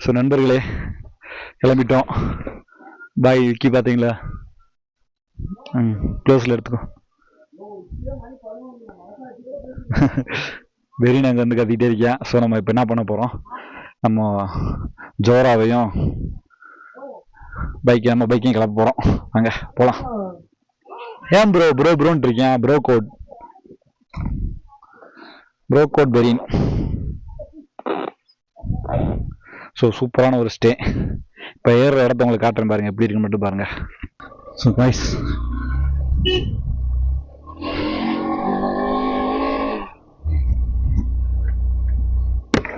So நண்பர்களே, கிளம்பிட்டோம். பாய் விக்கி, பார்த்தீங்களா? க்ளோஸில் எடுத்துக்கோ. வெறி நாங்கள் வந்து கத்திக்கிட்டே இருக்கேன். ஸோ நம்ம இப்போ என்ன பண்ண போகிறோம், நம்ம ஜோராவையும் நம்ம பைக்கையும் கிளம்ப போகிறோம். அங்கே போகலாம். ஏன் ப்ரோன்ட்டு இருக்கேன். Bro code பெரின். ஸோ சூப்பரான ஒரு ஸ்டே. இப்போ ஏறுற இடத்த உங்களுக்கு காட்டுறேன் பாருங்க, எப்படி இருக்குன்னு மட்டும் பாருங்க. ஸோ கைஸ்,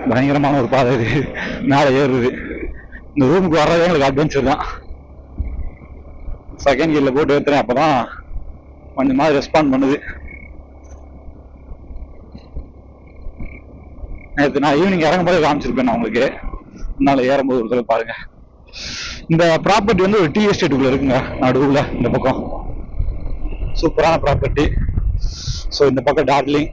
பயங்கரமான ஒரு பாதை இது. மேலே ஏறுது. இந்த ரூமுக்கு வர்றதே எங்களுக்கு அட்வென்ச்சர் தான். செகண்ட் கியரில் போட்டு ஏற்றுறேன், அப்போ தான் கொஞ்சம் மாதிரி ரெஸ்பாண்ட் பண்ணுது. நேற்று நான் ஈவினிங் இறங்கும்போது காமிச்சிருப்பேன் நான் உங்களுக்கு. அதனால ஏறும்போது ஒரு தடவை பாருங்க. இந்த ப்ராப்பர்ட்டி வந்து ஒரு டீ எஸ்டேட்டுக்குள்ள இருக்குங்க, நடுவுல இந்த பக்கம். சூப்பரான ப்ராப்பர்ட்டி. ஸோ இந்த பக்கம் டார்ஜிலிங்.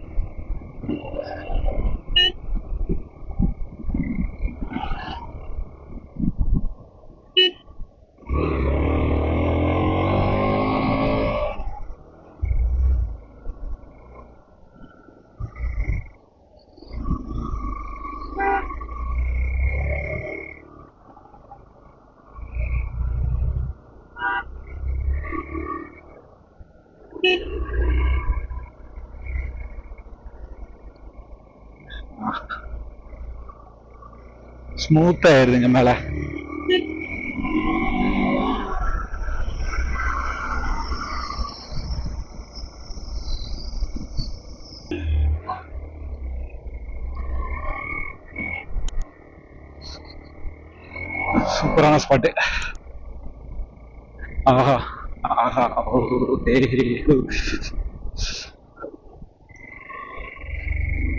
ஸ்மூத்தா ஏறுதுங்க மேல. சூப்பரான ஸ்பாட்டு. ஆஹா ஆஹா.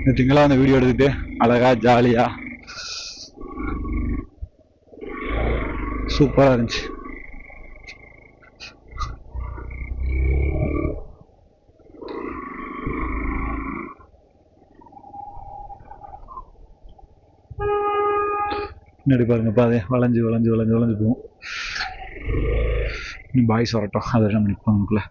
நேற்றுங்களா அந்த வீடியோ எடுத்துட்டு அழகா ஜாலியா சூப்பரா இருந்துச்சு. முன்னாடி பாருங்க, பாதை வளைஞ்சு வளைஞ்சு வளைஞ்சு வளைஞ்சு போகும். இன்னும் பாய்ஸ் வரட்டும், அதை நம்ம நிற்போம் நமக்குள்ள.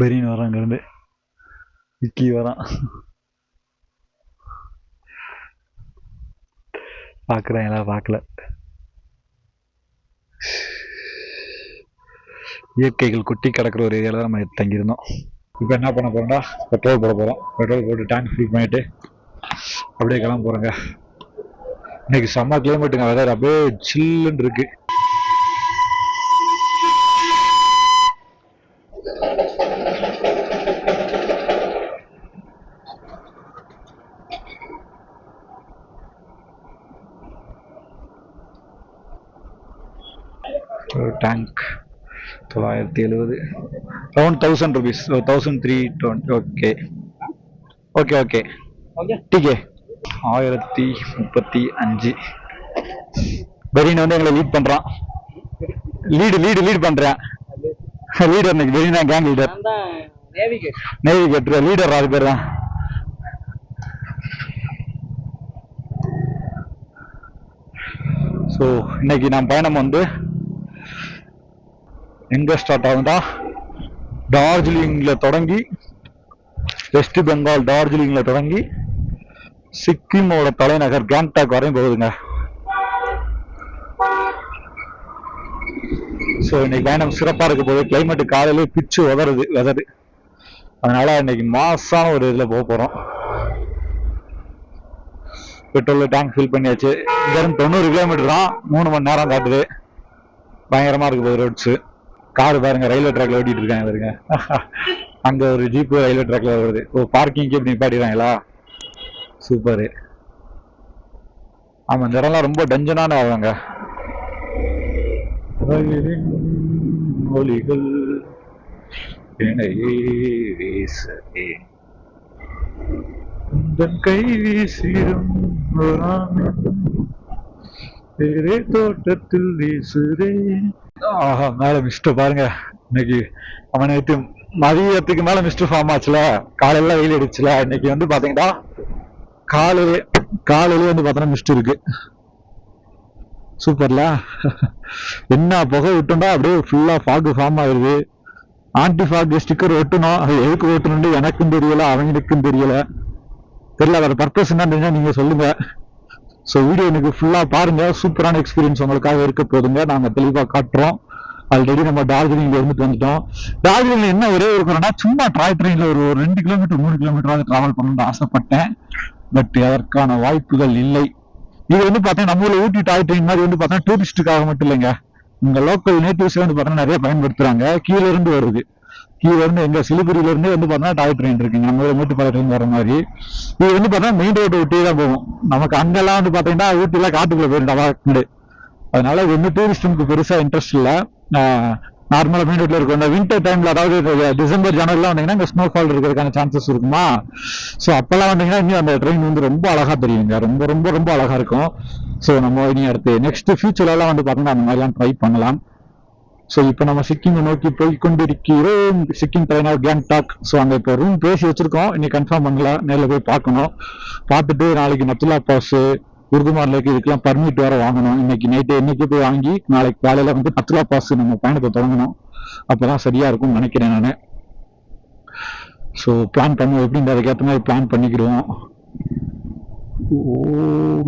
பெரியன் வரான், அங்கிருந்து விக்கி வரான். பார்க்குறாங்களா? பார்க்கல. இயற்கைகள் கொட்டி கிடக்கிற ஒரு ஏரியாவில் நம்ம தங்கியிருந்தோம். இப்போ என்ன பண்ண போறோம்னா, பெட்ரோல் போட போகிறோம். பெட்ரோல் போட்டு டேங்க் ஃபில் பண்ணிட்டு அப்படியே கிளம்ப போகிறோங்க. இன்னைக்கு செம்ம கிளைமேட்டுங்க, வெதர் அப்படியே சில்லுன்னு இருக்கு. Tank 970, around 1000 rupees, 1320. Okay okay okay டிகே 1035. பெரியன் வந்து எங்களை லீட் பண்றான். லீட் பண்றேன். லீடர் இன்னைக்கு பெரியன் தான், கேங் லீடர். நேவிகேட்டர் லீடர், அது பேர் தான். ஸோ இன்னைக்கு நான் பயணம் வந்து எங்க ஸ்டார்ட் ஆகுதா, டார்ஜிலிங்ல தொடங்கி, வெஸ்ட் பெங்கால் டார்ஜிலிங்ல தொடங்கி சிக்கிமோட தலைநகர் கேங்டாக் வரையும் போகுதுங்க. ஸோ இன்னைக்கு பயணம் சிறப்பா இருக்க போது. கிளைமேட் காலையிலே பிச்சு வெதரு. அதனால இன்னைக்கு மாசான ஒரு இதுல போக போறோம். பெட்ரோல் டேங்க் ஃபில் பண்ணியாச்சு. இங்க இருந்து 90 கிலோமீட்டர் தான், 3 மணி நேரம் காட்டுது. பயங்கரமா இருக்கு போது ரோட்ஸ். காரு பாருங்க, ரயில்வே ட்ராக்ல ஓட்டிட்டு இருக்காங்க பாருங்க. அங்க ஒரு ஜீப்பு ரயில்வே ட்ராக்ல வருது. ஓ, பார்க்கிங்க்கு இப்படி நிப்பாட்டிடுறாங்களா? சூப்பரு. ஆமா, இந்த இடம்லாம் ரொம்ப டஞ்சனான ஆவாங்க. மொழிகள் கை வீசிடும் தோட்டத்தில் வீசுறே. ஆஹா, மேல மிஸ்ட பாருங்க. இன்னைக்கு அவன் நேற்று மதியத்துக்கு மேல மிஸ்ட் ஃபார்ம் ஆச்சுல, காலையில வெயில் அடிச்சுல, இன்னைக்கு வந்து பாத்தீங்கன்னா காலையிலே வந்து பாத்தீங்கன்னா மிஸ்ட் இருக்கு. சூப்பர்ல. என்ன புகை விட்டுண்டா அப்படியே ஃபுல்லா ஃபாக் ஃபார்ம் ஆயிருது. ஆன்டி ஃபாக் ஸ்டிக்கர் ஒட்டணும், அது எதுக்கு ஒட்டணும்னு எனக்கும் தெரியல, அவங்களுக்கும் தெரியல. அதோட பர்பஸ் என்ன தெரிஞ்சா நீங்க சொல்லுங்க. ஸோ வீடியோ எனக்கு ஃபுல்லா பாருங்க, சூப்பரான எக்ஸ்பீரியன்ஸ் உங்களுக்காக இருக்க போதுங்க. நாங்க தெளிவா காட்டுறோம். ஆல்ரெடி நம்ம டார்ஜிலிங்ல இருந்துட்டு வந்துட்டோம். டார்ஜிலிங்ல என்ன ஒரே ஒரு குறைனா, சும்மா டாய் ட்ரெயின்ல ஒரு 2 கிலோமீட்டர் 3 கிலோமீட்டராவது டிராவல் பண்ணணும்னு ஆசைப்பட்டேன். பட் அதற்கான வாய்ப்புகள் இல்லை. இது வந்து பாத்தீங்கன்னா நம்ம ஊர்ல ஊட்டி டாய் ட்ரெயின் மாதிரி வந்து பாத்தீங்கன்னா டூரிஸ்டுக்காக மட்டும் இல்லைங்க. இங்க லோக்கல் நேட்டிவ்ஸ் வந்து பாத்தீங்கன்னா நிறைய பயன்படுத்துறாங்க. கீழ இருந்து வருது, கீழ இருந்து எங்க சிலிகுரியில இருந்து வந்து பாத்தீங்கன்னா டாய் ட்ரெயின் இருக்குங்க, நம்ம மேட்டுப்பாளையத்துல வர மாதிரி. இது வந்து பாத்தீங்கன்னா மெயின் ரோடு ஒட்டி தான் போகும். நமக்கு அங்கெல்லாம் வந்து பாத்தீங்கன்னா ஊட்டிலாம் காட்டுக்குள்ள போயிடும். அதனால இது வந்து டூரிஸ்டுக்கு பெருசா இன்ட்ரெஸ்ட் இல்லை. நார்மலா மெயின் ரோட்ல இருக்கும். இந்த வின்டர் டைம்ல, அதாவது டிசம்பர் ஜனவரிலாம் வந்தீங்கன்னா இங்க ஸ்னோஃபால் இருக்கிறதுக்கான சான்சஸ் இருக்குமா. ஸோ அப்பெல்லாம் வந்தீங்கன்னா இன்னும் அந்த ட்ரெயின் வந்து ரொம்ப அழகா தெரியுங்க, ரொம்ப ரொம்ப ரொம்ப அழகா இருக்கும். ஸோ நம்ம இனி அடுத்து நெக்ஸ்ட் ஃபியூச்சர்லாம் வந்து பாத்தீங்கன்னா அந்த மாதிரிலாம் ட்ரை பண்ணலாம். ஸோ இப்போ நம்ம சிக்கிமை நோக்கி போய் கொண்டிருக்கிறோம். Sikkim train of Gangtok. So அங்கே இப்போ ரூம் பேசி வச்சிருக்கோம், இன்னைக்கு கன்ஃபார்ம் பண்ணல, நேரில் போய் பார்க்கணும். பார்த்துட்டு நாளைக்கு நத்துலா பாஸ், உருதுமார் லேக் இதுக்கெல்லாம் பர்மிட் வேற வாங்கணும். இன்னைக்கு போய் வாங்கி நாளைக்கு காலையில வந்து நத்துலா பாஸ் நம்ம பயணத்தை தொடங்கணும். அப்பதான் சரியா இருக்கும்னு நினைக்கிறேன் நான். ஸோ பிளான் பண்ணுவோம், எப்படின்னு அதுக்கேற்ற மாதிரி பிளான் பண்ணிக்கிடுவோம். Oh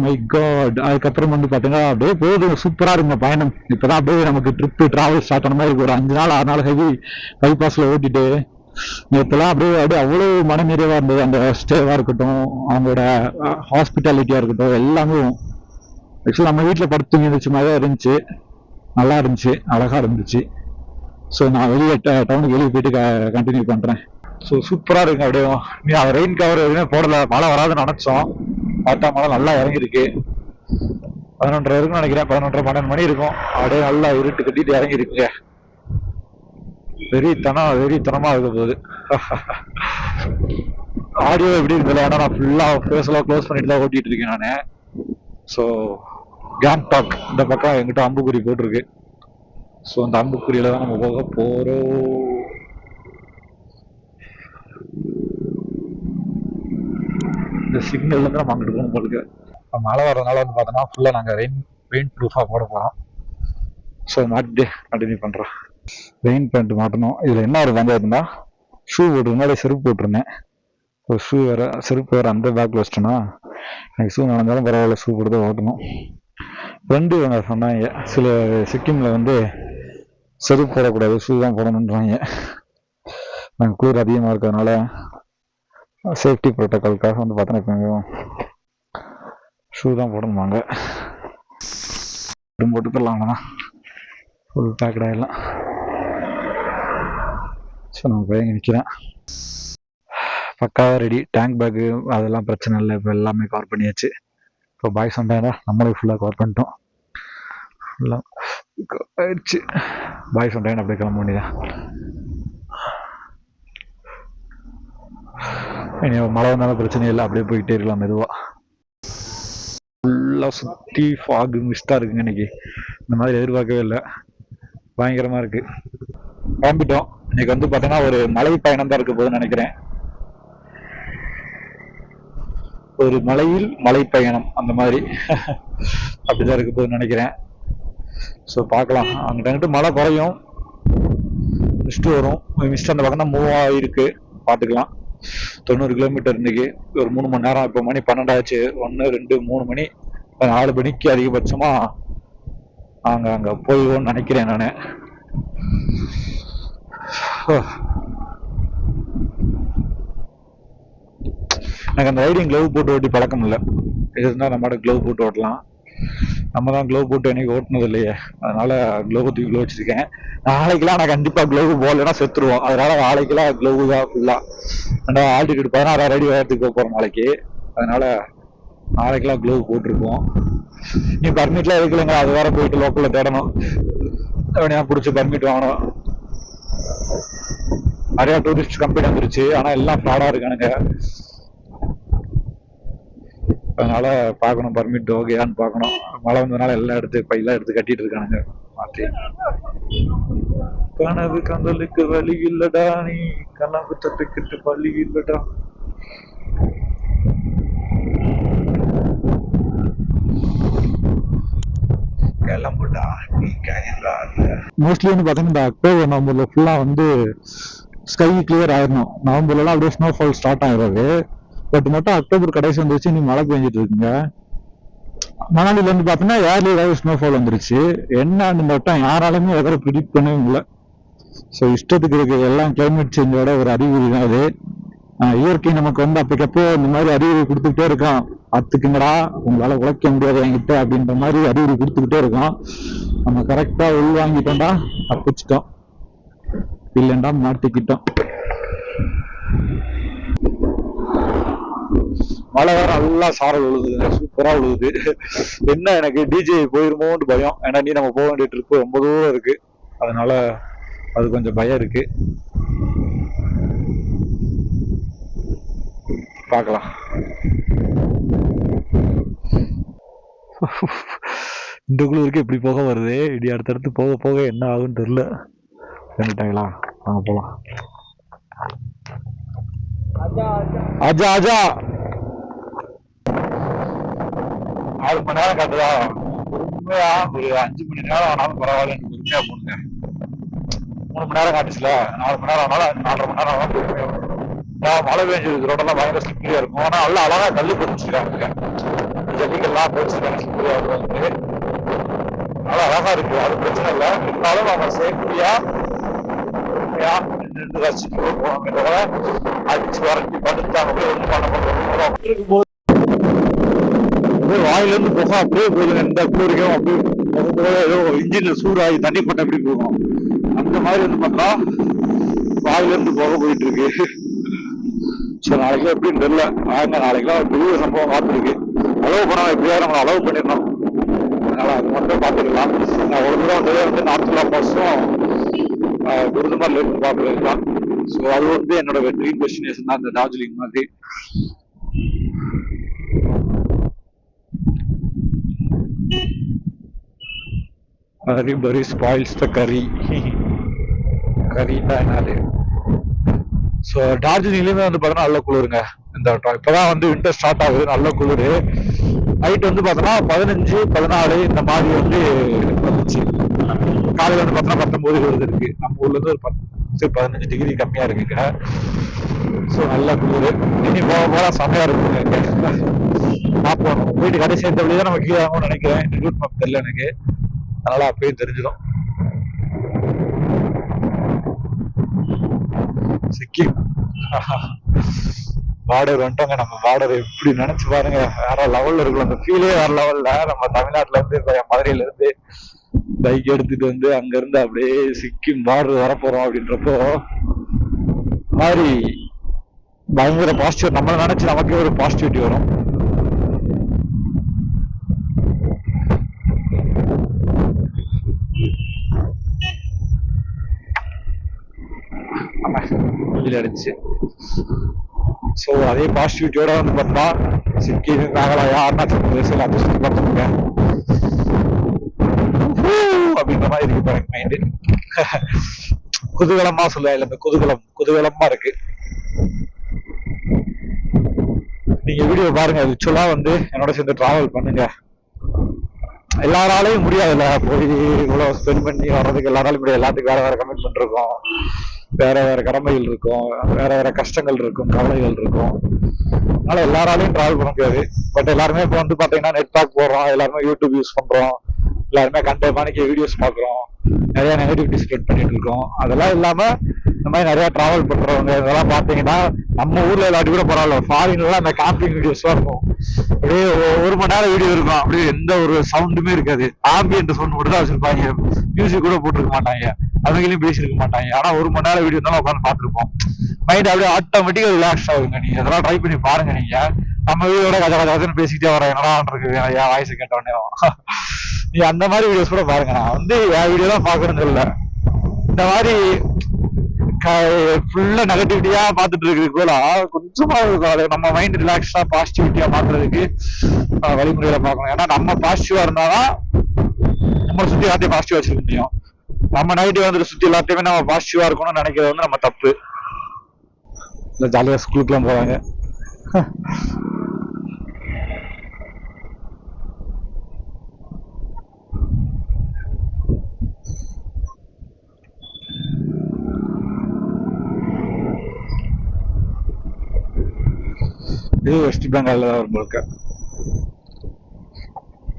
my god. அதுக்கப்புறம் வந்து பாத்தீங்கன்னா அப்படியே போகுது, சூப்பரா இருக்குங்க பயணம். இப்பதான் அப்படியே நமக்கு ட்ரிப் டிராவல் ஸ்டார்ட் ஆன மாதிரி இருக்கு. ஒரு 5 நாள் 6 நாள் ஹெவி பைபாஸ்ல ஓட்டிட்டு நேற்றுலாம் அப்படியே அவ்வளவு மன நிறைவா இருந்தது. அந்த ஸ்டேவா இருக்கட்டும், அவங்களோட ஹாஸ்பிட்டாலிட்டியா இருக்கட்டும், எல்லாமே ஆக்சுவலி நம்ம வீட்டுல படுத்து இருந்துச்சு மாதிரி இருந்துச்சு. நல்லா இருந்துச்சு, அழகா இருந்துச்சு. ஸோ நான் வெளியே டவுனுக்கு வெளியே போயிட்டு கண்டினியூ பண்றேன். ஸோ சூப்பரா இருக்கு. அப்படியே நீ ரெயின் கவர் எதுவுமே போடல, மழை வராதுன்னு நினைச்சோம். பார்த்தா மழை நல்லா இறங்கிருக்கு. 11:30 இருக்குன்னு நினைக்கிறேன், 11:30 12 மணி இருக்கும். அப்படியே நல்லா இருட்டு கட்டிட்டு இறங்கி இருக்குங்க. வெறித்தனமா இருக்க போகுது. ஆடியோ எப்படி இருக்குல்ல, ஏன்னா நான் ஃபுல்லா ஃபேஸ் எல்லாம் க்ளோஸ் பண்ணிட்டு தான் ஓட்டிட்டு இருக்கேன் நானு. ஸோ கேங்டாக் இந்த பக்கம் எங்கிட்ட அம்புக்குறி போட்டிருக்கு. ஸோ அந்த அம்புக்குறியில தான் நம்ம போக போறோம். இந்த சிக்னல்ல இருந்து நம்ம அங்கிட்டு போகணும் போலுக்கு. மழை வர்றதுனால வந்து பார்த்தோன்னா ஃபுல்லா நாங்கள் ரெயின் ப்ரூஃபாக போட போறோம். ஸோ மாட்டிட்டு கண்டினியூ பண்றோம். ரெயின் பேண்ட் மாட்டணும். இதுல என்ன ஒரு பஞ்சாயத்துனா, ஷூ போட்டு முன்னாடி செருப்பு போட்டிருந்தேன். ஒரு ஷூ வேற, செருப்பு வேற அந்த பேக்ல வச்சிட்டோன்னா எனக்கு ஷூ நடந்தாலும் பரவாயில்ல, ஷூ போட்டு தான் ஓட்டணும். ஃப்ரெண்டு இவங்க சொன்னாங்க, சில சிக்கிம்ல வந்து செருப்பு போடக்கூடாது, ஷூ தான் போடணுன்றாங்க. நாங்கள் குளிர் அதிகமாக இருக்கிறதுனால சேஃப்டி ப்ரோட்டோக்கால்காக வந்து பார்த்தோன்னா இப்போ ஷூ தான் போடணுமாங்க. போட்டுக்கலாங்கண்ணா, ஃபுல் பேக்கடாக எல்லாம். ஸோ நம்ம போய் நிற்கிறேன். பக்காவாக ரெடி. டேங்க் பேக்கு அதெல்லாம் பிரச்சனை இல்லை, இப்போ எல்லாமே கவர் பண்ணியாச்சு. இப்போ பாய்ஸ் வந்தாங்க, நம்மளே ஃபுல்லாக கவர் பண்ணிட்டோம். ஃபுல்லாக ஆயிடுச்சு. பாய்ஸ் வந்தாங்க, அப்படியே கிளம்ப வேண்டியதான். இனி மழை வந்தாலும் பிரச்சனை இல்லை, அப்படியே போயிட்டே இருக்கலாம் மெதுவாக. ஃபுல்லாக சுற்றி ஃபாகு மிஸ்டாக இருக்குங்க. இன்னைக்கு இந்த மாதிரி எதிர்பார்க்கவே இல்லை, பயங்கரமாக இருக்கு. கிளம்பிட்டோம். இன்னைக்கு வந்து பார்த்தீங்கன்னா ஒரு மலை பயணம் தான் இருக்க போதுன்னு நினைக்கிறேன். ஒரு மலையில் மலை பயணம் அந்த மாதிரி அப்படிதான் இருக்க போதுன்னு நினைக்கிறேன். ஸோ பார்க்கலாம். அங்கிட்ட மழை குறையும், மிஸ்ட் வரும். மிஸ்ட் அந்த பக்கம் தான் மூவ் ஆகிருக்கு, பார்த்துக்கலாம். 90 கிலோமீட்டர் இன்னைக்கு. ஒரு 3 மணி நேரம். இப்போ மணி 12 ஆச்சு. 1 2 3 மணி 4 மணிக்கு அதிகபட்சமா அங்க போயிடுவோம்னு நினைக்கிறேன் நானு. எனக்கு அந்த ரைடிங் க்ளவ் போட்டு ஓட்டி பழக்கம் இல்லை. இது இருந்தால் நம்ம க்ளவ் போட்டு ஓட்டலாம். நம்ம தான் க்ளவ் போட்டு எனக்கு ஓட்டினது இல்லையே, அதனால க்ளவ் தூக்கி வச்சிருக்கேன். நாளைக்கெல்லாம் நான் கண்டிப்பா க்ளவ் போடலைன்னா செத்துருவோம். அதனால நாளைக்கெல்லாம் க்ளவ் தான் ஃபுல்லா. ஆல்டிடியூட் 16,000 அடி உயரத்துக்கு போறோம் நாளைக்கு. அதனால நாளைக்கெல்லாம் க்ளவ் போட்டிருக்கோம். நீ பர்மிட்லாம் எடுக்கலைங்க, அது வேற போயிட்டு லோக்கல்ல தேடணும், பிடிச்சி பர்மிட் வாங்கணும். நிறைய டூரிஸ்ட் கம்பெனி வந்துருச்சு, ஆனா எல்லாம் ஃப்ராடா இருக்கானுங்க. அதனால பார்க்கணும் பர்மிட் ஓகேயான்னு பார்க்கணும். மழை வந்ததுனால எல்லாம் எடுத்து பையெல்லாம் எடுத்து கட்டிட்டு இருக்கானுங்க. மாற்றி. கனவு கந்தலுக்கு வழி இல்லடா, நீ கனவு தட்டுக்கிட்டு வழி இல்லடா. கிளம்புடா நீ கயங்காத. மோஸ்ட்லி வந்து பாத்தீங்கன்னா இந்த அக்டோபர் நவம்பர்ல ஃபுல்லா வந்து ஸ்கை கிளியர் ஆயிடணும். நவம்பர்லாம் அப்படியே ஸ்னோஃபால் ஸ்டார்ட் ஆயிடுறது. பட் மட்டும் அக்டோபர் கடைசி வந்துருச்சு, நீ மழை பெஞ்சிட்டு இருக்குங்க. மணாலில இருந்து பாத்தீங்கன்னா ஏர்லி ஏதாவது ஸ்னோஃபால் வந்துருச்சு. என்ன இந்த வட்டம் யாராலுமே எதாவது ப்ரிடிக்ட் பண்ணவே முடியல. ஸோ இஷ்டத்துக்கு இருக்கு எல்லாம் கிளைமேட் சேஞ்சோட ஒரு அறிகுறி தான் அது. இயற்கை நமக்கு வந்து அப்பக்கப்போ இந்த மாதிரி அறிகுறி கொடுத்துக்கிட்டே இருக்கான். பார்த்துக்குங்கடா, உங்களால உழைக்க முடியாது என்கிட்ட அப்படின்ற மாதிரி அறிகுறி கொடுத்துக்கிட்டே இருக்கான். நம்ம கரெக்டா உள்வாங்கிட்டோம்டா தப்பிச்சிட்டோம், இல்லைண்டா மாட்டிக்கிட்டோம். மழை வேற நல்லா சாரல் விழுதுங்க, சூப்பரா விழுகுது. என்ன எனக்கு டிஜே போயிருமோன்னு பயம். ஏன்னா நீ நம்ம போக வேண்டிய ட்ரிப்பு ரொம்ப தூரம் இருக்கு, அதனால அது கொஞ்சம் பயம் இருக்கு. பார்க்கலாம். இந்த குளிருக்கு இப்படி போக வருது, இடி அடுத்தடுத்து போக போக என்ன ஆகுன்னு தெரியல. வந்துட்டாங்களா, வாங்க போலாம். ஆஜா ஆஜா 6 மணி நேரம் காட்டுதா? உண்மையா ஒரு 5 மணி நேரம் ஆனாலும் பரவாயில்ல, எனக்கு உண்மையா போடுங்க. 3 மணி நேரம் காட்டுச்சுல, 4 மணி நேரம் ஆனாலும் 4.5 மணி நேரம் ஆனாலும் பொறுமையா வரும். மழை பெஞ்சது, ரோடெல்லாம் பயங்கர ஸ்லிப்பரியா இருக்கும். ஆனா நல்லா அழகா கல்லு பதிச்சிருக்காங்க, ஜல்லிக்கெல்லாம் போச்சுருக்காங்க, ஸ்லிப்பரியா வருவாங்க. நல்லா அழகா இருக்கு, அது பிரச்சனை இல்லை. இருந்தாலும் நம்ம சேஃப்டியா பொறுமையா நின்று ரசிச்சு போவாங்க தவிர அடிச்சு வரட்டி படுத்தாங்க போய் ஒன்றும் பண்ண போகிறோம் இருக்கும்போது வாயில இருந்து போக அப்படியே போயிடுங்க. எந்த குளிரையும் அப்படியே போகும்போது ஏதோ இன்ஜின்ல சூடாகி தண்ணி போட்டு அப்படி போகும். அந்த மாதிரி வந்து பார்த்தா வாயில இருந்து போக போயிட்டு இருக்கு. ஸோ நாளைக்கு எப்படின்னு தெரியல. நாளைக்குலாம் பெரிய சம்பவம் காத்திருக்கு. அளவு பண்ணால் எப்படியாவது நம்மளை அளவு பண்ணிடணும். அதனால அது மட்டும் பார்த்துக்கலாம். நான் ஒரு தூரம் வந்து நார்த்லா பாஸும் குருதுமார் லேக் பார்க்குறது தான். ஸோ அது வந்து என்னோட ட்ரீம் டெஸ்டினேஷன் தான், இந்த டார்ஜிலிங் மாதிரி. Everybody spoils the curry. கறி தான் என்னது. ஸோ டார்ஜிலிங்லேயுமே வந்து பார்த்தோன்னா நல்ல குளிருங்க. இந்த வட்டம் இப்போதான் வந்து வின்டர் ஸ்டார்ட் ஆகுது, நல்ல குளிர். நைட் வந்து பார்த்தோன்னா 15, 14 இந்த மாதிரி வந்து வந்துச்சு. காலையில் வந்து பார்த்தோன்னா 19 வருது இருக்கு. நம்ம ஊர்ல இருந்து ஒரு 10-15 டிகிரி கம்மியா இருக்குங்க. ஸோ நல்ல குளிர். இனி போக போக செம்மையா இருக்குங்க. பார்ப்போம், போயிட்டு கடைசி சேர்த்த வழி தான் நம்ம கீழே ஆகும்னு நினைக்கிறேன். இந்த ரூட் மேப் தெரியல எனக்கு, அதனால அப்பயும் தெரிஞ்சிடும். சிக்கிம் பார்டர் வந்துட்டோங்க. நம்ம பார்டர் எப்படி நினைச்சு பாருங்க, வேற லெவல்ல இருக்கும். அந்த ஃபீலே வேற லெவல்ல. நம்ம தமிழ்நாட்டுல இருந்து மதுரையில இருந்து பைக் எடுத்துட்டு வந்து அங்க இருந்து அப்படியே சிக்கிம் பார்டர் வரப்போறோம் அப்படின்றப்போ மாதிரி பயங்கர பாசிட்டிவ். நம்மள நினைச்சு நமக்கே ஒரு பாசிட்டிவிட்டி வரும். அடிச்சு. ஸோ அதே பாசிட்டிவிட்டியோட வந்து பார்த்தா சிக்கிம், மேகாலயா, அருணாச்சல் பிரதேச் எல்லாத்தையும் சுற்றி பார்த்துருங்க அப்படின்ற மாதிரி இருக்கு பாருங்க. மைண்டு குதூகலமா சொல்ல இல்லை, இந்த குதூகலமா இருக்கு. நீங்க வீடியோ பாருங்க, விச்சுவலா வந்து என்னோட சேர்ந்து டிராவல் பண்ணுங்க. எல்லாராலையும் முடியாதுல்ல, போய் இவ்வளவு ஸ்பெண்ட் பண்ணி வர்றதுக்கு எல்லாராலையும் முடியாது. எல்லாத்துக்கும் வேற வேற கமிட்மெண்ட் இருக்கும், வேற வேற கடமைகள் இருக்கும், வேற வேற கஷ்டங்கள் இருக்கும், கவலைகள் இருக்கும். அதனால எல்லாராலையும் டிராவல் பண்ண முடியாது. பட் எல்லாருமே இப்போ வந்து பாத்தீங்கன்னா நெட் பேக் போடுறோம், எல்லாருமே யூடியூப் யூஸ் பண்றோம், எல்லாருமே கண்டென்ட் வீடியோஸ் பாக்குறோம், நிறைய நெகட்டிவிட்டி ஸ்ப்ரெட் பண்ணிட்டு இருக்கோம். அதெல்லாம் இல்லாம இந்த மாதிரி நிறைய டிராவல் பண்றவங்க இதெல்லாம் பாத்தீங்கன்னா நம்ம ஊர்ல எல்லாத்தையும் கூட பரவாயில்ல, ஃபாரின்ல அந்த கேம்பிங் வீடியோஸ் எல்லாம் இருக்கும். அப்படியே 1 மணி நேரம் வீடியோ இருக்கும், அப்படியே எந்த ஒரு சவுண்டுமே இருக்காது. ஆம்பியன்ட் சவுண்ட் மட்டும் தான் வச்சிருப்பாங்க, மியூசிக் கூட போட்டிருக்க மாட்டாங்க, அவங்களையும் பேசிருக்க மாட்டாங்க. ஆனா 1 மணி நேரம் வீடியோ தான் உட்காந்து பாத்துருப்போம். மைண்ட் அப்படியே ஆட்டோமேட்டிக்கா ரிலாக்ஸ் ஆகுங்க. நீங்க இதெல்லாம் ட்ரை பண்ணி பாருங்க. நீங்க நம்ம வீடியோட கதை பேசிக்கிட்டே வர என்னடா இருக்கு என் வாய்ஸ் கேட்டோடனே நீ அந்த மாதிரி வீடியோஸ் கூட பாருங்க. நான் வந்து என் வீடியோ தான் பாக்குறேன்னு இல்லை, இந்த மாதிரி ஃபுல்லா நெகட்டிவிட்டியா பாத்துட்டு இருக்குது கூட கொஞ்சமா நம்ம மைண்ட் ரிலாக்ஸா பாசிட்டிவிட்டியா மாத்துறதுக்கு வழிமுறைகளை பார்க்கணும். ஏன்னா நம்ம பாசிட்டிவா இருந்தாதான் நம்ம நம்மளை சுத்தி எல்லாத்தையும் பாசிட்டிவா வச்சுக்க முடியும். நம்ம நெகட்டிவ் வந்துட்டு சுத்தி எல்லாத்தையுமே நம்ம பாசிட்டிவா இருக்கணும்னு நினைக்கிறது வந்து நம்ம தப்பு. இல்ல ஜாலியா ஸ்கூலுக்குலாம் போறாங்க. இது வெஸ்ட் பெங்கால்ல தான் ஒரு முழுக்க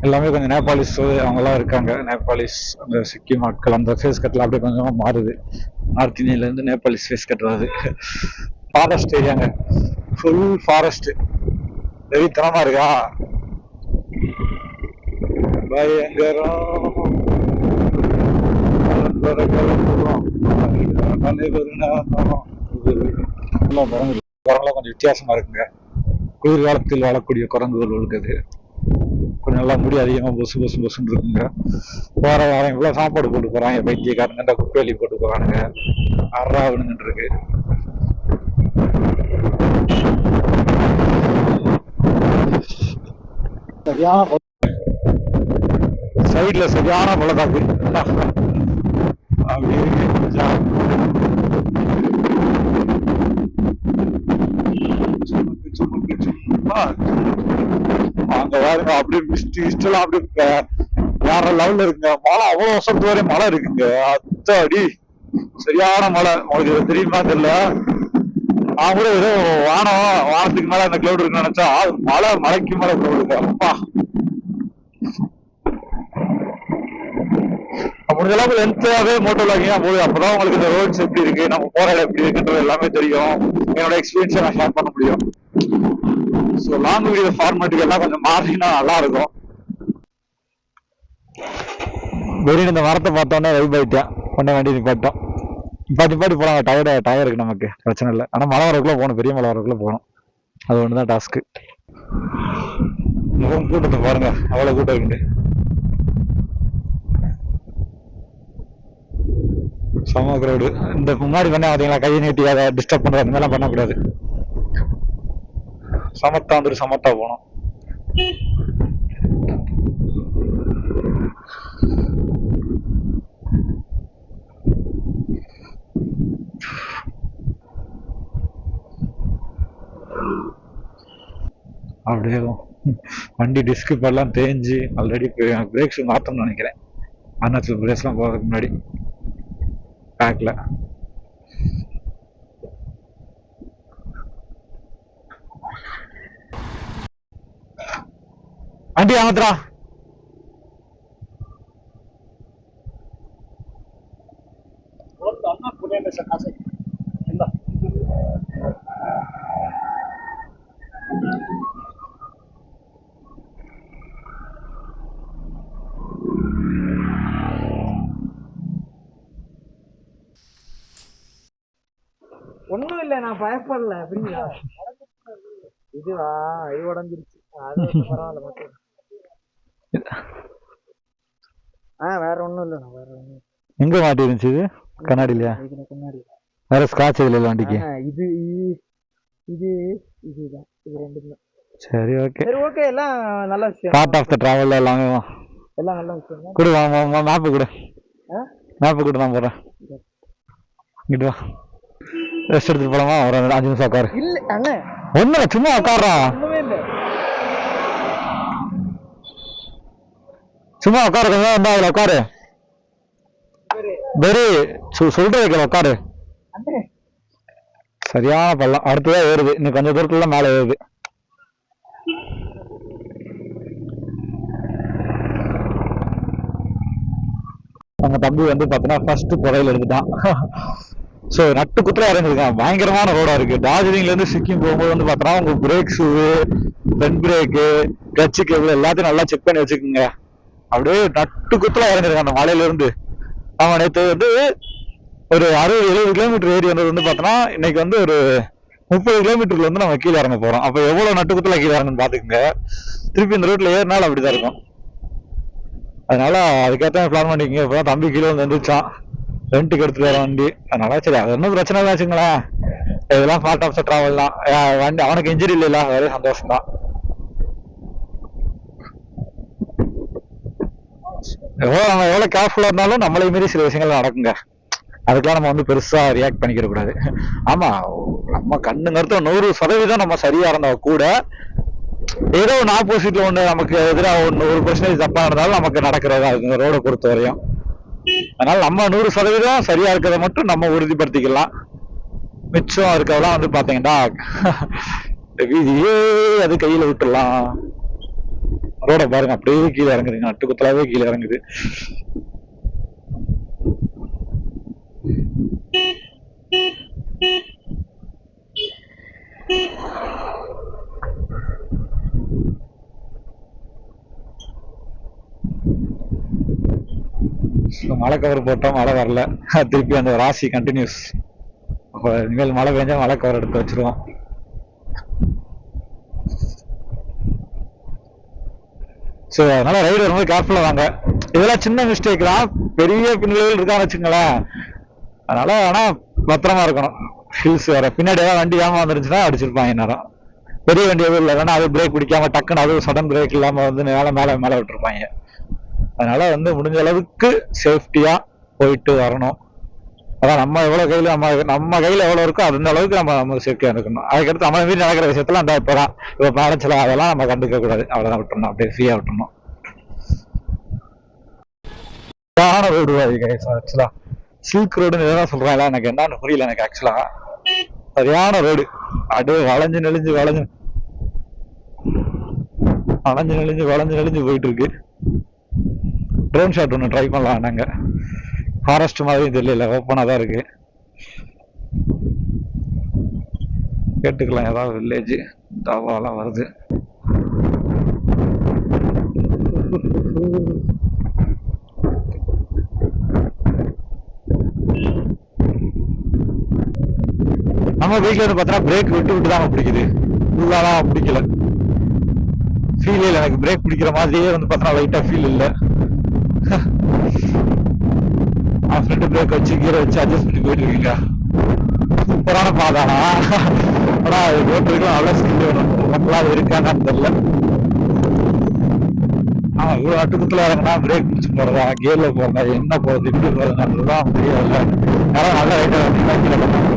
எல்லாமே கொஞ்சம் நேபாளிஸ் அவங்கெல்லாம் இருக்காங்க. நேபாளிஸ் அந்த சிக்கிம் ஆட்கள் அந்த ஃபேஸ் கட்ல அப்படியே கொஞ்சமா மாறுது. நார்த் இந்தியால இருந்து நேபாளிஸ் ஃபேஸ் கட் வருது. ஃபாரஸ்ட் ஏரியாங்க, ஃபுல் ஃபாரஸ்ட். வெறித்தனமா இருக்கா, பயங்கரம். கொஞ்சம் வித்தியாசமா இருக்குங்க. குளிர்காலத்தில் வாழக்கூடிய குரங்குகள் இருக்குது. கொஞ்சம் நல்லா முடி அதிகமா பொசு பொசு பொசுன்னு இருக்குங்க. போற வாரம் இவ்வளவு சாப்பாடு போட்டு போறாங்க. பைத்தியக்காரங்க குப்பையலி போட்டு போறானுங்க. அறாவணுன்னு இருக்கு. சரியான சைட்ல சரியான பழக்காக்கு அப்படி இருக்கு. அங்க பாருங்க அப்படியே மிஸ்டெல்லாம் அப்படியே வேற லெவல்ல இருக்குங்க. மழை அவ்வளவு வருஷத்து வரை மழை இருக்குங்க. அடி சரியான மழை. உங்களுக்கு தெரியுமா தெரியல. நான் கூட ஏதோ வானத்துக்கு மேல அந்த கிளவுட் இருக்குன்னு நினைச்சா மழைக்கு மேல கிளவுட் இருக்கு. அப்பா முடிஞ்ச அளவுக்கு லென்த்தாவே மோட்டோ விளாகினா போகுது. அப்பதான் உங்களுக்கு இந்த ரோட்ஸ் எப்படி இருக்கு, நம்ம போற இடம் எப்படி இருக்குன்றது எல்லாமே தெரியும். என்னோட எக்ஸ்பீரியன்ஸை நான் ஷேர் பண்ண முடியும். ஸோ லாங் வீடியோ ஃபார்மேட்டுக்கு எல்லாம் கொஞ்சம் மாறினா நல்லா இருக்கும். வெறும் இந்த மரத்தை பார்த்தோன்னே வைப் ஆயிட்டேன். உடனே வண்டி நிப்பாட்டோம். நிப்பாட்டி போலாம். டயர் இருக்கு, நமக்கு பிரச்சனை இல்லை. ஆனா மலை வரக்குள்ள போகணும், பெரிய மலை வரக்குள்ள போகணும். அது ஒண்ணுதான் டாஸ்க்கு. முகம் கூட்டத்தை பாருங்க, அவ்வளவு கூட்டம் இருக்கு. சம கிரௌடு. இந்த முன்னாடி பண்ண பாத்தீங்களா, கையை நீட்டி அதை டிஸ்டர்ப் பண்றது அந்த மாதிரிலாம் பண்ணக்கூடாது. சமத்தா வந்துட்டு சமத்தா போனோம். அப்படியே வண்டி டிஸ்க் எல்லாம் தேஞ்சு ஆல்ரெடி பிரேக்ஸ் மாத்தணும்னு நினைக்கிறேன். அருணாச்சல் பிரதேஷ்லாம் போறதுக்கு முன்னாடி பேக்ல வண்டி ஆமத்ரா. ஒண்ணும் இல்ல, நான் பயப்படல. அப்படிங்களா? இதுவா, இது உடஞ்சிருச்சு. அது பரவாயில்ல மட்டும். வேற ஒண்ணும் இல்ல. வேற ஒண்ணும். எங்க மாட்டி இருந்துச்சு இது? கண்ணாடிலையா? கண்ணாடி வேற ஸ்காட்ச் இல்ல வண்டிக்கு. இது இது இதுதான். இது ரெண்டுமே சரி. ஓகே சரி, ஓகே. எல்லாம் நல்ல விஷயம். பார்ட் ஆஃப் த டிராவல் எல்லாமே எல்லாம் நல்ல விஷயம். கொடு, மேப்பு கொடு. மேப்பு கொடு, நான் போறேன். இங்கிட்டு வா, ரெஸ்ட் எடுத்துட்டு போலாமா? ஒரு 5 நிமிஷம் உட்காரு. இல்ல அண்ணே, ஒண்ணுல சும்மா உட்காரா. ஒண்ணுமே இல்ல, சும்மா உட்காரு. கொஞ்சம் வந்தா அதுல உட்காரு. வெரி சொல்ற வைக்கல, உட்காரு. சரியான பள்ளம். அடுத்ததான் ஏறுது. இன்னும் கொஞ்சம் தூரத்துல மேல ஏறுது. நம்ம தம்பி வந்து பாத்தீங்கன்னா ஃபர்ஸ்ட் புறையில எடுத்துட்டான். ஸோ நட்டு குத்துல இறங்கிருக்கான். பயங்கரமான ரோடா இருக்கு. டார்ஜிலிங்ல இருந்து சிக்கிம் போகும்போது வந்து பாத்தோம்னா உங்க brake shoe, front brake, clutch cable எல்லாத்தையும் நல்லா செக் பண்ணி வச்சுக்கோங்க. அப்படியே நட்டு குத்துல இறங்கிருக்கான் அந்த மலையில இருந்து. அவன் நேற்று வந்து ஒரு 60-70 கிலோமீட்டர் ஏறி வந்தது வந்து பாத்தோம்னா இன்னைக்கு வந்து ஒரு 30 கிலோமீட்டர்ல வந்து நம்ம கீழே இறங்க போறோம். அப்ப எவ்வளவு நட்டு குத்துல கீழே இறங்குன்னு பாத்துக்கோங்க. திருப்பி இந்த ரோட்ல ஏறினாலும் அப்படிதான் இருக்கும். அதனால அதுக்கேற்ற பிளான் பண்ணிக்கோங்க. இப்பதான் தம்பி கீழே வந்து வந்துச்சான், ரெண்ட்டுக்கு எடுத்துட்டு வர வண்டி. அதனால சரி, அது ஒன்றும் பிரச்சனை இல்லை வச்சுங்களேன். இதெல்லாம் பார்ட் ஆஃப் த டிராவல் தான். வண்டி அவனுக்கு இன்ஜுரி இல்லைல்ல, ஒரே சந்தோஷம் தான். நம்ம எவ்வளவு கேர்ஃபுல்லா இருந்தாலும் நம்மளை மீறி சில விஷயங்கள் நடக்குங்க. அதுக்கெல்லாம் நம்ம வந்து பெருசா ரியாக்ட் பண்ணிக்கிற கூடாது. ஆமா, நம்ம கண்ணுங்கிறது 100% நம்ம சரியா இருந்தா கூட ஏதோ ஒன்று ஆப்போசிட்ல ஒண்ணு நமக்கு எதிராக ஒன்று 1% தப்பா இருந்தாலும் நமக்கு நடக்கிறதா இருக்குங்க ரோட பொறுத்த வரையும். அதனால நம்ம 100% சரியா இருக்கிறத மட்டும் நம்ம உறுதிப்படுத்திக்கலாம். மிச்சம் இருக்கதெல்லாம் வந்து பாத்தீங்கன்னா வீதியே அது கையில விட்டுடலாம். ரோட பாருங்க அப்படியே கீழே இறங்குதுங்க, நட்டுக்குத்தலாவே கீழே இறங்குது. மழை கவர் போட்டோம், மழை வரல. திருப்பி அந்த ராசி கண்டினியூஸ். இனிமேல் மழை பெஞ்சா மழை கவர் எடுத்து வச்சிருவோம். ஸோ அதனால ரைடு வரும்போது கேர்ஃபுல்லா வாங்க. இதெல்லாம் சின்ன மிஸ்டேக் தான், பெரிய பின்னல்கள் இருக்கான்னு வச்சுங்களேன். அதனால ஆனா பத்திரமா இருக்கணும். ஹில்ஸ் வர பின்னாடி ஏதாவது வண்டி ஏமா வந்துருச்சுன்னா அடிச்சிருப்பாங்க நேரம். பெரிய வண்டி எதுவும் இல்லை, வேணா அது பிரேக் பிடிக்காம டக்குன்னு அது சடன் பிரேக் இல்லாம வந்து மேலே விட்டுருப்பாங்க. அதனால வந்து முடிஞ்ச அளவுக்கு சேஃப்டியா போயிட்டு வரணும். அதான் நம்ம எவ்வளவு கையில நம்ம கையில எவ்வளவு இருக்கோ அந்த அளவுக்கு நம்ம சேஃப்டியா இருக்கணும். அதுக்கடுத்து நம்ம மீறி நடக்கிற விஷயத்துல அந்த இப்பதான் இப்ப பேரண்ட்ஸ்ல அதெல்லாம் நம்ம கண்டுக்க கூடாது. அவ்வளவுதான் விட்டுறணும், அப்படியே ஃப்ரீயா விட்டுறணும். ரோடு ஆக்சுவலா சில்க் ரோடுன்னு எதாவது சொல்றாங்களா, எனக்கு என்னன்னு புரியல. எனக்கு ஆக்சுவலா சரியான ரோடு, அப்படியே வளைஞ்சு நெளிஞ்சு போயிட்டு இருக்கு. ட்ரோன் ஷாட் ஒன்று ட்ரை பண்ணலாம். நாங்க ஃபாரஸ்ட் மாதிரி தெரியல, ஓப்பனா தான் இருக்கு. கேட்டுக்கலாம் ஏதாவது வில்லேஜ் தாவாலாம் வருது. நம்ம வீட்டுல வந்து பார்த்தா பிரேக் விட்டு தான் பிடிக்குது, ஃபுல்லாலாம் பிடிக்கல. ஃபீல் இல்லை எனக்கு, பிரேக் பிடிக்கிற மாதிரியே வந்து பார்த்தா லைட்டா ஃபீல் இல்லை. ஃப்ரண்ட் பிரேக் வச்சு கீரை வச்சு அட்ஜஸ்ட் பண்ணி போயிட்டு இருக்கீங்க. சூப்பரான பாதானா, ஆனா அது ரோட்டுக்கு நல்ல ஸ்கில் வேணும். மக்களா அது இருக்கான்னு தெரியல. ஆமா, இவ்வளவு நட்டுக்குத்துல இறங்கினா பிரேக் பிடிச்சு போறதா, கியர்ல போறதா, என்ன போறது, இப்படி போறதுதான் தெரியல. யாரும் நல்ல ரைட்டர் வந்தீங்கன்னா கீழே பண்ணாங்க.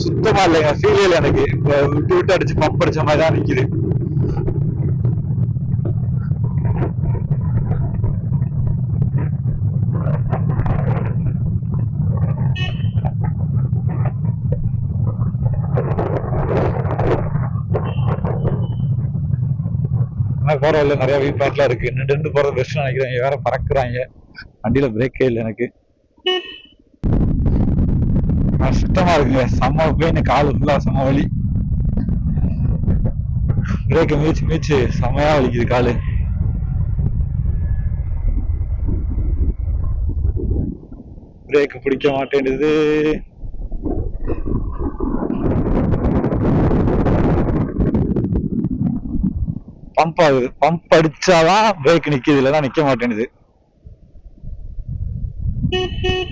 சுத்தமா இல்லைங்க, ஃபீல் இல்லை எனக்கு. விட்டு விட்டு அடிச்சு பம்ப் அடிச்ச மாதிரி தான் நிக்குது. போற வழியில நிறைய வியூ பாயிண்ட்லாம் இருக்கு. நின்று போறது பெஸ்ட் நினைக்கிறேன். வேற பறக்குறாங்க, வண்டியில பிரேக்கே இல்லை எனக்கு. கஷ்டமா இருக்குங்க, செம்ம பெயின், காலு ஃபுல்லா செம்ம வலி. பிரேக்கை மிதிச்சு செம்மையா வலிக்குது காலு. பிரேக் பிடிக்க மாட்டேங்குது. பம்ப் ஆகுது, பம்ப் அடிச்சாதான் பிரேக் நிக்குது, இல்லைன்னா நிக்க மாட்டேங்குது.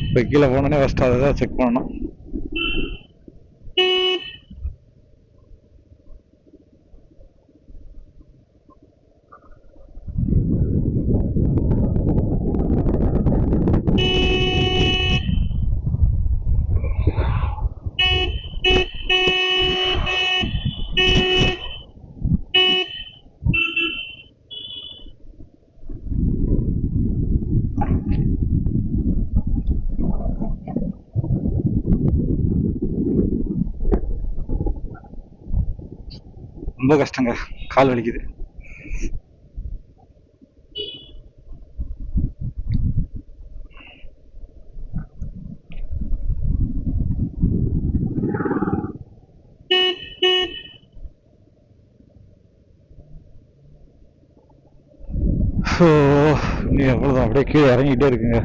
இப்ப கீழே போனோடனே ஃபர்ஸ்ட் அதை செக் பண்ணணும். ரொம்ப கஷ்டங்க, கால் வலிக்குது. நீ எவ்வளவுதான் அப்படியே கீழே இறங்கிட்டே இருக்குங்க.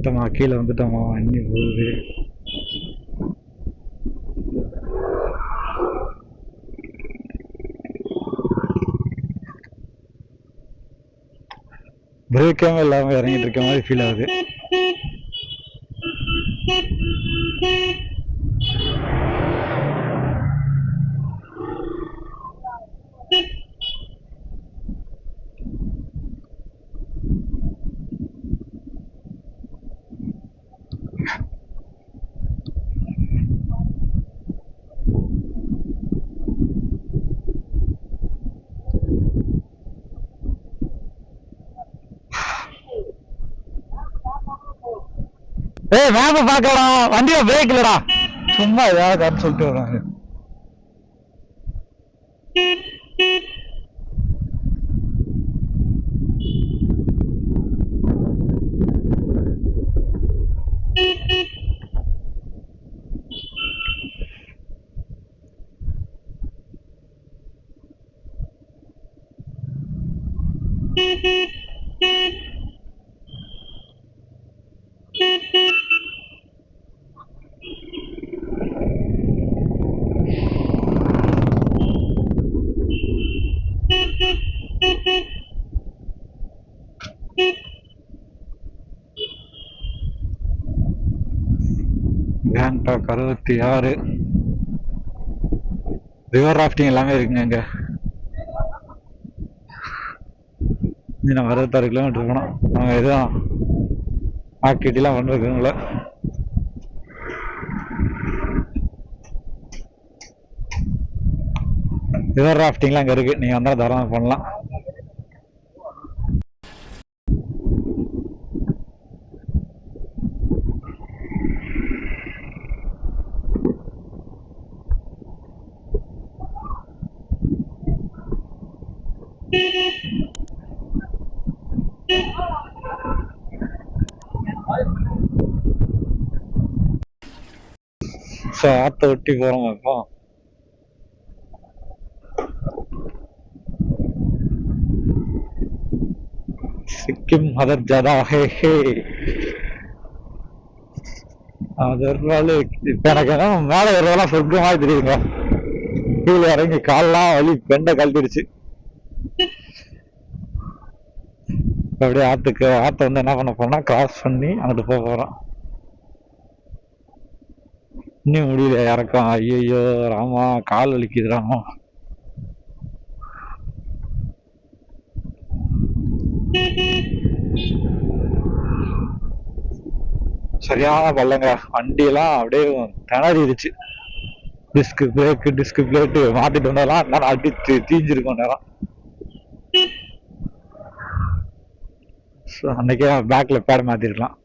வந்துட்டோமா, கீழே வந்துட்டோமா, அண்ணி போகுது. பிரேக்காம இல்லாம இறங்கிட்டு இருக்க மாதிரி ஃபீல் ஆகுது. ஏய் மேப்ப பாக்கடா, வண்டியில பிரேக் இல்லடா. சும்மா ஏதாவது கருத்து சொல்லிட்டு வராங்க. கேங்டாக் 66 ரிவர் ராஃப்டிங் எல்லாமே இருக்குங்க இங்க. நம்ம 66 கிலோமீட்டர் போனோம். நாங்க எதுவும் ஆக்டிவிட்டிலாம் பண்றதுல ரிவர் ராஃப்டிங்லாம் அங்க இருக்கு. நீங்க வந்தா தாராளமா பண்ணலாம். ஆத்த ஒட்டி போறோம் இப்போ. சிக்கிம் அதர் ஜாதா ஹே ஹே அதர்வால. இப்ப எனக்கு என்ன மேல வரதெல்லாம் சொர்க்கமா தெரியுங்க. கீழே இறங்கி கால்லாம் வலி பெண்டை கழட்டிடுச்சு. அப்படியே ஆத்த வந்து என்ன பண்ண போறோம்னா கிராஸ் பண்ணி அங்கிட்டு போக போறோம். இன்னும் முடியல இறக்கம். ஐயோ ராமா, கால் வலிக்குது ராமா. சரியான பள்ளங்க. வண்டியெல்லாம் அப்படியே திணறிடுச்சு. டிஸ்க் பிளேட்டு மாத்திட்டு வந்தாலாம் அடி தீஞ்சிருக்கும் நேரம். அன்னைக்கே பேக்ல பேட் மாத்திருக்கலாம்.